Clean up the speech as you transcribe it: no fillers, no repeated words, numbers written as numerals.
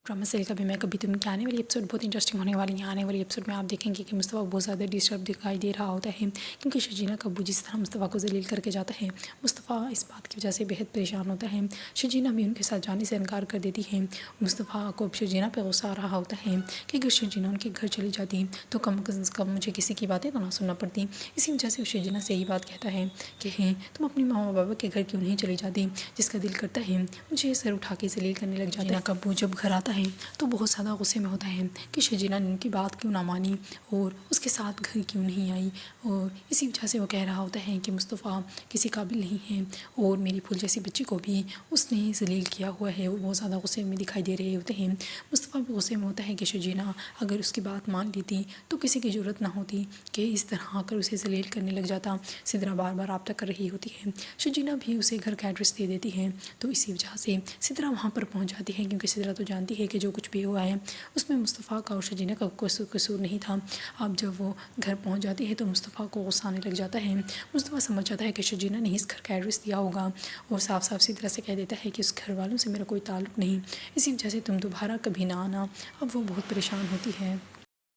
Drama serial कभी मैं कभी तुम के आने वाली एपिसोड बहुत इंटरेस्टिंग होने वाली है। आने वाली एपिसोड में आप देखेंगे कि मुस्तफ़ा बहुत ज़्यादा डिस्टर्ब दिखाई दे रहा होता है, क्योंकि शजीना कब्बू जिस तरह मुस्तफ़ा को जलील करके जाता है, मुस्तफ़ा इस बात की वजह से बेहद परेशान होता है। शजीना भी उनके साथ जाने से इनकार कर देती है। मुस्तफ़ा को अब शजीना पर गुस्सा आ रहा होता है कि अगर शजीना उनके घर चली जाती तो कम से कम मुझे किसी की बातें तो ना सुनना पड़ती। इसी वजह से वो शजीना से यही बात कहता है कि तुम अपनी माँ बाबा के घर क्यों नहीं चली जाती, जिसका दिल करता है मुझे सर उठा के जलील करने लग जाता है। कब्बू जब घर आता है तो बहुत ज़्यादा गुस्से में होता है कि शजीना ने उनकी बात क्यों ना मानी और उसके साथ घर क्यों नहीं आई, और इसी वजह से वो कह रहा होता है कि मुस्तफ़ा किसी काबिल नहीं है और मेरी फूल जैसी बच्ची को भी उसने जलील किया हुआ है। वो बहुत ज़्यादा गुस्से में दिखाई दे रहे होते हैं। मुस्तफ़ा भी गुस्से में होता है कि शजीना अगर उसकी बात मान लेती तो किसी की ज़रूरत ना होती कि इस तरह आकर उसे जलील करने लग जाता। सिदरा बार बार रब्ता कर रही होती है। शजीना भी उसे घर का एड्रेस दे देती है, तो इसी वजह से सिदरा वहाँ पर पहुँच जाती है, क्योंकि सिदरा तो जानती है कि जो कुछ भी हुआ है उसमें मुस्तफ़ा का और शजीना का कसूर नहीं था। अब जब वो घर पहुँच जाती है तो मुस्तफ़ा को गुस्सा आने लग जाता है। मुस्तफ़ा समझ जाता है कि शजीना ने इस घर का एड्रेस दिया होगा और साफ साफ सिदरा से कह देता है कि उस घर वालों से मेरा कोई ताल्लुक़ नहीं, इसी वजह से तुम दोबारा कभी ना आना। अब वो बहुत परेशान होती है।